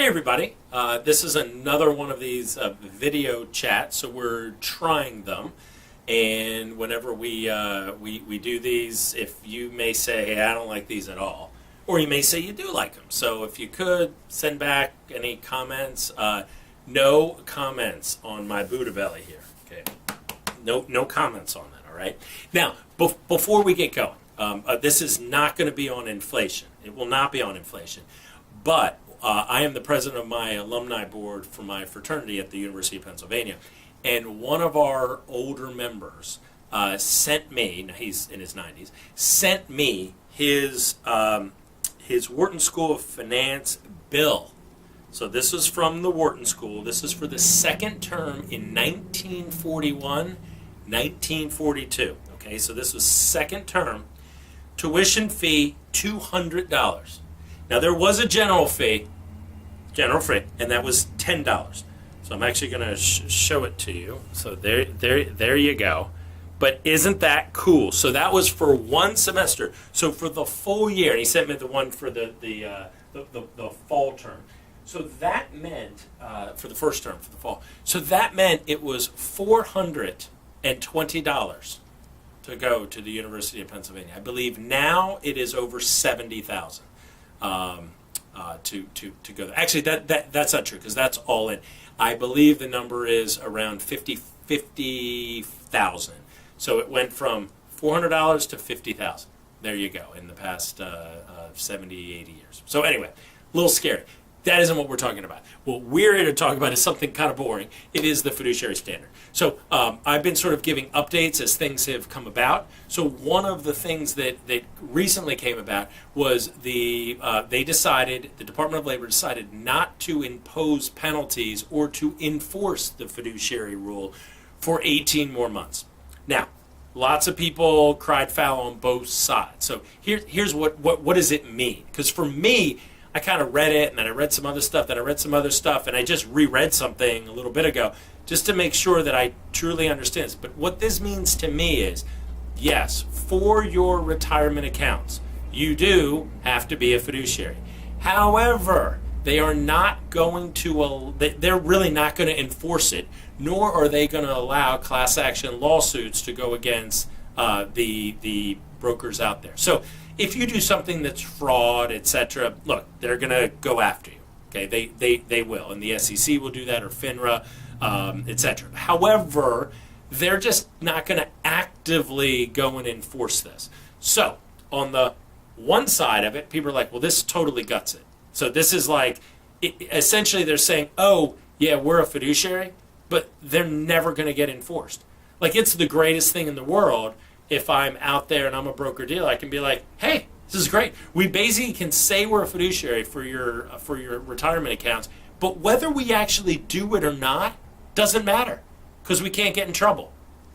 Hey everybody, this is another one of these video chats, so we're trying them, and whenever we do these, if you may say, hey, I don't like these at all, or you may say you do like them, so if you could send back any comments, no comments on my Buddha belly here, okay, no comments on that, all right? Now, before we get going, this is not going to be on inflation, it will not be on inflation, but I am the president of my alumni board for my fraternity at the University of Pennsylvania, and one of our older members sent me, now he's in his 90s, sent me his Wharton School of Finance bill. So this is from the Wharton School. This is for the second term in 1941, 1942. Okay, so this was second term. Tuition fee, $200. Now there was a general fee, and that was $10. So I'm actually going to show it to you. So there you go. But isn't that cool? So that was for one semester. So for the full year, and he sent me the one for the fall term. So that meant for the first term for the fall. So that meant it was $420 to go to the University of Pennsylvania. I believe now it is over $70,000. To go there. Actually, that's not true because that's all in. I believe the number is around 50,000. So it went from $400 to 50,000. There you go. In the past 70, 80 years. So anyway, a little scary. That isn't what we're talking about. What we're here to talk about is something kind of boring. It is the fiduciary standard. So I've been sort of giving updates as things have come about. So one of the things that recently came about was the Department of Labor decided not to impose penalties or to enforce the fiduciary rule for 18 more months. Now, lots of people cried foul on both sides. So here's what does it mean? Because for me, I kind of read it, and then I read some other stuff, and I just reread something a little bit ago just to make sure that I truly understand this. But what this means to me is, yes, for your retirement accounts, you do have to be a fiduciary. However, they are not going to, they're really not going to enforce it, nor are they going to allow class action lawsuits to go against the brokers out there. So if you do something that's fraud, etc., look, they're going to go after you. Okay, they will, and the SEC will do that, or FINRA, etc. However, they're just not going to actively go and enforce this. So on the one side of it, people are like, well, this totally guts it. So this is like, essentially they're saying, oh, yeah, we're a fiduciary, but they're never going to get enforced. Like, it's the greatest thing in the world. If I'm out there and I'm a broker-dealer, I can be like, hey, this is great. We basically can say we're a fiduciary for your retirement accounts, but whether we actually do it or not doesn't matter because we can't get in trouble.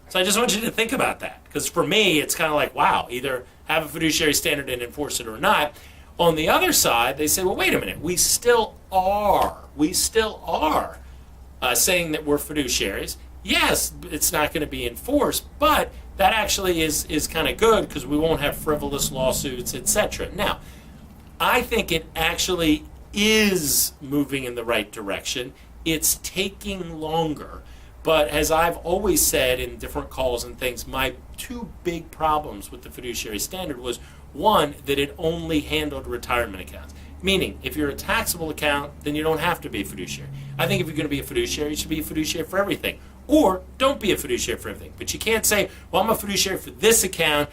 So I just want you to think about that, because for me, it's kind of like, wow, either have a fiduciary standard and enforce it or not. On the other side, they say, well, wait a minute, we still are saying that we're fiduciaries. Yes, it's not going to be enforced, but that actually is kind of good because we won't have frivolous lawsuits, etc. Now, I think it actually is moving in the right direction. It's taking longer, but as I've always said in different calls and things, my two big problems with the fiduciary standard was, one, that it only handled retirement accounts. Meaning, if you're a taxable account, then you don't have to be a fiduciary. I think if you're going to be a fiduciary, you should be a fiduciary for everything. Or don't be a fiduciary for everything. But you can't say, well, I'm a fiduciary for this account,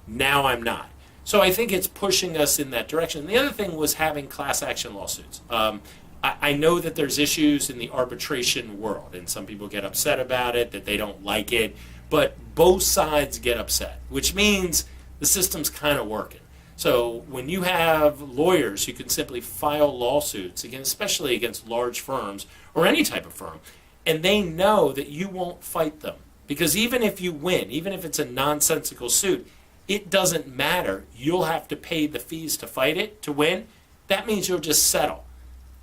now I'm not. So I think it's pushing us in that direction. The other thing was having class action lawsuits. I know that there's issues in the arbitration world, and some people get upset about it, that they don't like it, but both sides get upset, which means the system's kind of working. So when you have lawyers who can simply file lawsuits, especially against large firms or any type of firm, and they know that you won't fight them. Because even if you win, even if it's a nonsensical suit, it doesn't matter. You'll have to pay the fees to fight it, to win. That means you'll just settle.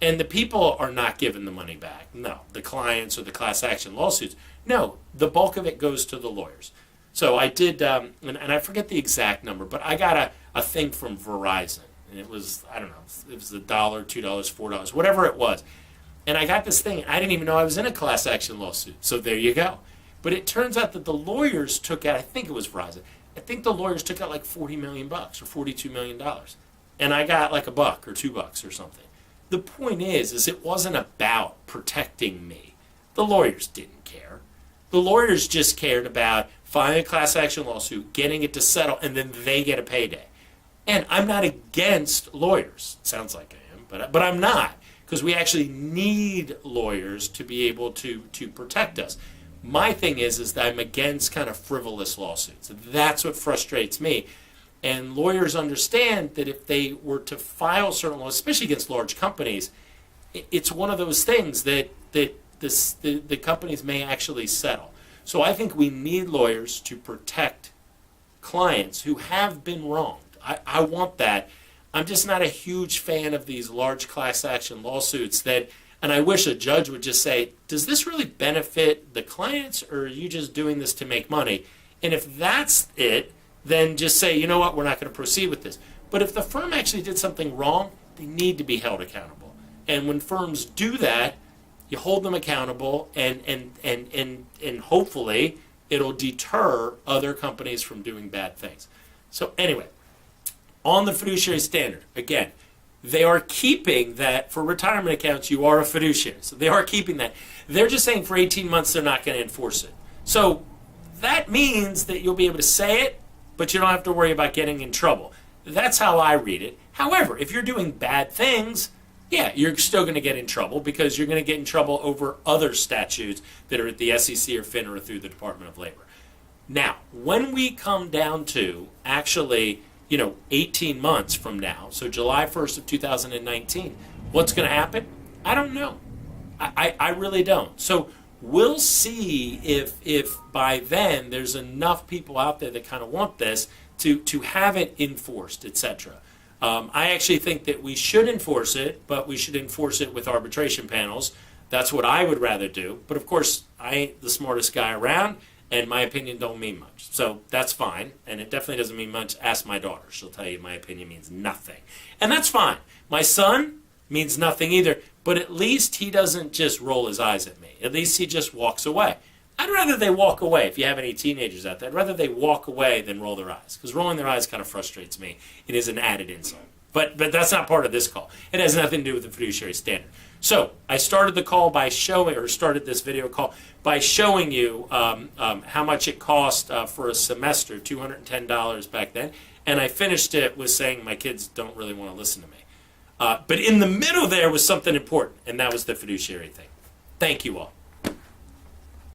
And the people are not given the money back. No, the clients or the class action lawsuits. No, the bulk of it goes to the lawyers. So I did, and I forget the exact number, but I got a thing from Verizon. and it was, I don't know, it was $1, $2, $4, whatever it was. And I got this thing, I didn't even know I was in a class action lawsuit. So there you go. But it turns out that the lawyers took out, I think it was Verizon, I think the lawyers took out like $40 million or $42 million. And I got like $1 or $2 or something. The point is it wasn't about protecting me. The lawyers didn't care. The lawyers just cared about filing a class action lawsuit, getting it to settle, and then they get a payday. And I'm not against lawyers. It sounds like I am, but I'm not, because we actually need lawyers to be able to protect us. My thing is that I'm against kind of frivolous lawsuits. That's what frustrates me. And lawyers understand that if they were to file certain laws, especially against large companies, it's one of those things that the companies may actually settle. So I think we need lawyers to protect clients who have been wronged. I want that. I'm just not a huge fan of these large class action lawsuits and I wish a judge would just say, does this really benefit the clients, or are you just doing this to make money? And if that's it, then just say, you know what, we're not going to proceed with this. But if the firm actually did something wrong, they need to be held accountable. And when firms do that, you hold them accountable, and hopefully it'll deter other companies from doing bad things. So anyway, on the fiduciary standard, again, they are keeping that for retirement accounts, you are a fiduciary. So they are keeping that. They're just saying for 18 months they're not going to enforce it. So that means that you'll be able to say it, but you don't have to worry about getting in trouble. That's how I read it. However, if you're doing bad things, yeah, you're still going to get in trouble, because you're going to get in trouble over other statutes that are at the SEC or FINRA or through the Department of Labor. Now, when we come down to actually 18 months from now, so July 1st of 2019, what's going to happen? I don't know. I really don't. So we'll see if by then there's enough people out there that kind of want this to have it enforced, etc. I actually think that we should enforce it, but we should enforce it with arbitration panels. That's what I would rather do. But of course, I ain't the smartest guy around, and my opinion don't mean much. So that's fine, and it definitely doesn't mean much. Ask my daughter. She'll tell you my opinion means nothing. And that's fine. My son means nothing either, but at least he doesn't just roll his eyes at me. At least he just walks away. I'd rather they walk away. If you have any teenagers out there, I'd rather they walk away than roll their eyes, because rolling their eyes kind of frustrates me. It is an added insult. But that's not part of this call. It has nothing to do with the fiduciary standard. So I started the call by started this video call by showing you how much it cost for a semester, $210 back then, and I finished it with saying my kids don't really want to listen to me. But in the middle there was something important, and that was the fiduciary thing. Thank you all.